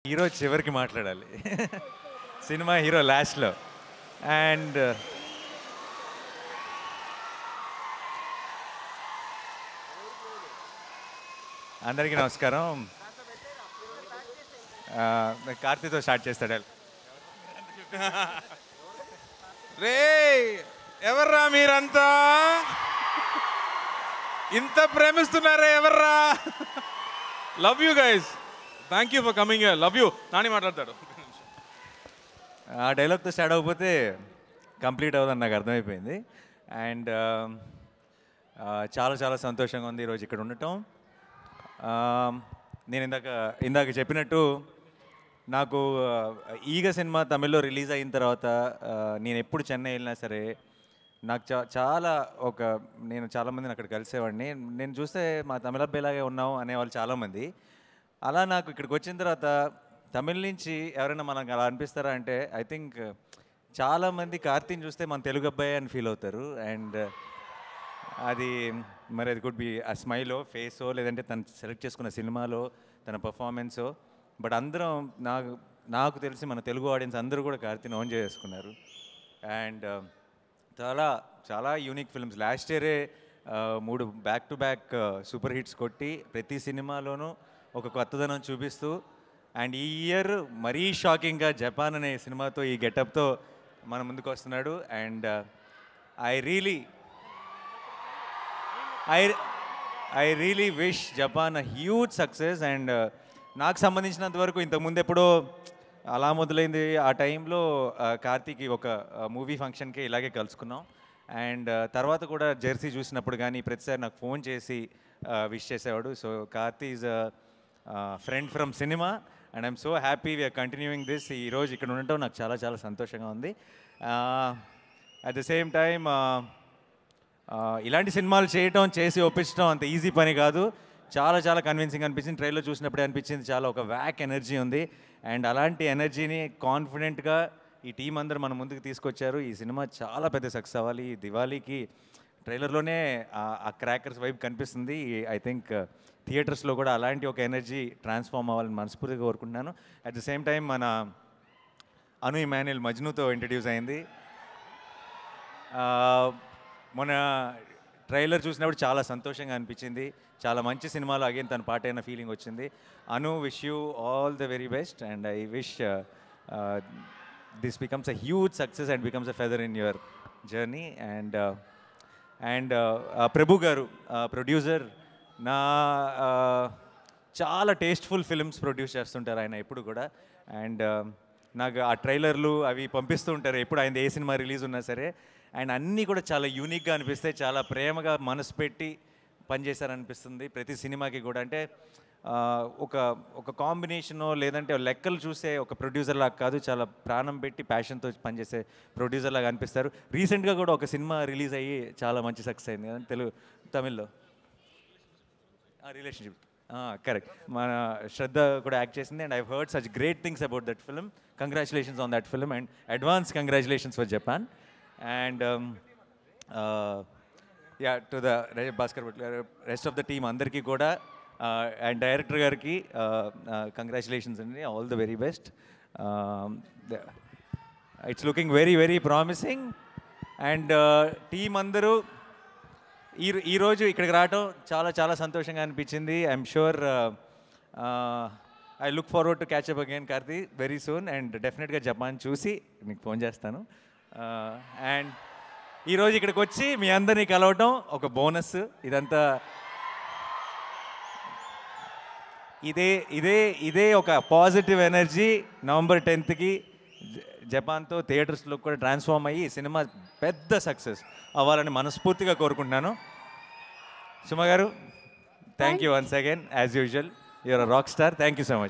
Hero చివరికి మాట్లాడాలి. Cinema hero లాస్ట్లో. అండ్ అందరికీ నమస్కారం. కార్తీతో స్టార్ట్ చేస్తాడు. రే ఎవర్రా మీరంతా ఇంత ప్రేమిస్తున్నారా? ఎవర్రా? Love you guys, thank you for coming here. Love you. Nani మాట్లాడతాడు. ఆ డైలాగ్తో స్టార్ట్ అవ్వకపోతే కంప్లీట్ అవ్వదని నాకు అర్థమైపోయింది. అండ్ చాలా చాలా సంతోషంగా ఉంది ఈరోజు ఇక్కడ ఉండటం. నేను ఇందాక చెప్పినట్టు నాకు ఈగ సినిమా తమిళ్లో రిలీజ్ అయిన తర్వాత నేను ఎప్పుడు చెన్నై వెళ్ళినా సరే నాకు నేను చాలామందిని అక్కడ కలిసేవాడిని. నేను చూస్తే మా తమిళ అబ్బాయిలాగే ఉన్నావు అనేవాళ్ళు చాలామంది. అలా నాకు ఇక్కడికి వచ్చిన తర్వాత తమిళ నుంచి ఎవరైనా మనకు అలా అనిపిస్తారా అంటే ఐ థింక్ చాలామంది కార్తీని చూస్తే మన తెలుగు అబ్బాయి అని ఫీల్ అవుతారు. అండ్ అది కుడ్ బి ఆ స్మైలో, ఫేసో, లేదంటే తను సెలెక్ట్ చేసుకున్న సినిమాలో తన పర్ఫార్మెన్సో. బట్ అందరం నాకు తెలిసి మన తెలుగు ఆడియన్స్ అందరూ కూడా కార్తీని ఓన్ చేసుకున్నారు. అండ్ చాలా చాలా యూనిక్ ఫిల్మ్స్ లాస్ట్ ఇయరే 3 back to back super hits కొట్టి ప్రతి సినిమాలోనూ ఒక కొత్తదనం చూపిస్తూ, అండ్ ఈ ఇయర్ మరీ షాకింగ్గా జపాన్ అనే సినిమాతో ఈ గెటప్తో మన ముందుకు వస్తున్నాడు. And I really wish Japan a huge success. And నాకు సంబంధించినంత వరకు ఇంతకుముందు ఎప్పుడో అలా మొదలైంది. ఆ టైంలో కార్తీకి ఒక మూవీ ఫంక్షన్కి ఇలాగే కలుసుకున్నాం. అండ్ తర్వాత కూడా జెర్సీ చూసినప్పుడు కానీ ప్రతిసారి నాకు ఫోన్ చేసి విష్ చేసేవాడు. So Karthi is friend from cinema and I'm so happy we're continuing this. ఈరోజు ఇక్కడ ఉండటం నాకు చాలా చాలా సంతోషంగా ఉంది. అట్ ద సేమ్ టైమ్ ఇలాంటి సినిమాలు చేసి ఒప్పించడం అంత ఈజీ పని కాదు. చాలా చాలా కన్విన్సింగ్ అనిపించింది. ట్రైలర్ చూసినప్పుడే అనిపించింది చాలా ఒక వ్యాక్ ఎనర్జీ ఉంది. అండ్ అలాంటి ఎనర్జీని కాన్ఫిడెంట్గా ఈ టీం అందరూ మన ముందుకు తీసుకొచ్చారు. ఈ సినిమా చాలా పెద్ద సక్సెస్ అవ్వాలి. ఈ దివాళీకి ట్రైలర్లోనే ఆ క్రాకర్స్ వైపు కనిపిస్తుంది. ఐ థింక్ థియేటర్స్లో కూడా అలాంటి ఒక ఎనర్జీ ట్రాన్స్ఫార్మ్ అవ్వాలని మనస్ఫూర్తిగా కోరుకుంటున్నాను. అట్ ద సేమ్ టైం మన అను ఇమాన్యుయల్ మజ్నుతో ఇంట్రడ్యూస్ అయింది. మన ట్రైలర్ చూసినప్పుడు చాలా సంతోషంగా అనిపించింది. చాలా మంచి సినిమాలో అగైన్ తన పాట అయిన ఫీలింగ్ వచ్చింది. Anu, wish you all the very best and I wish this becomes a huge success and becomes a feather in your journey. And Prabhu గారు ప్రొడ్యూసర్, చాలా టేస్ట్ఫుల్ ఫిల్మ్స్ ప్రొడ్యూస్ చేస్తుంటారు ఆయన ఎప్పుడు కూడా. అండ్ నాకు ఆ ట్రైలర్లు అవి పంపిస్తూ ఉంటారు ఎప్పుడు ఆయన ఏ సినిమా రిలీజ్ ఉన్నా సరే. అండ్ అన్నీ కూడా చాలా యూనిక్గా అనిపిస్తాయి. చాలా ప్రేమగా మనసు పెట్టి పనిచేశారనిపిస్తుంది ప్రతి సినిమాకి కూడా. అంటే ఒక కాంబినేషనో లేదంటే లెక్కలు చూసే ఒక ప్రొడ్యూసర్ లాగా కాదు, చాలా ప్రాణం పెట్టి ప్యాషన్తో పనిచేసే ప్రొడ్యూసర్ లాగా అనిపిస్తారు. రీసెంట్గా కూడా ఒక సినిమా రిలీజ్ అయ్యి చాలా మంచి సక్సెస్ అయింది కదా తమిళ్లో రిలేషన్షిప్. కరెక్ట్, మన శ్రద్ధ కూడా యాక్ట్ చేసింది. And I heard such great things about that film. Congratulations on that film and advance congratulations for Japan. And to the Bhaskar rest of the team అందరికీ కూడా అండ్ డైరెక్టర్ గారికి congratulations అండి. All the very best. It's looking very very promising. And team అందరూ ఈరోజు ఇక్కడికి రావటం చాలా చాలా సంతోషంగా అనిపించింది. I'm sure I look forward to catch up again Karthi very soon. And డెఫినెట్గా జపాన్ చూసి మీకు ఫోన్ చేస్తాను. అండ్ ఈరోజు ఇక్కడికి వచ్చి మీ అందరినీ కలవటం ఒక బోనస్. ఇదంతా ఇదే ఒక పాజిటివ్ ఎనర్జీ నవంబర్ 10కి జపాన్తో థియేటర్స్లో కూడా ట్రాన్స్ఫార్మ్ అయ్యి సినిమా పెద్ద సక్సెస్ అవ్వాలని మనస్ఫూర్తిగా కోరుకుంటున్నాను. Suma garu, thank you once again as usual. You're a rock star. Thank you so much.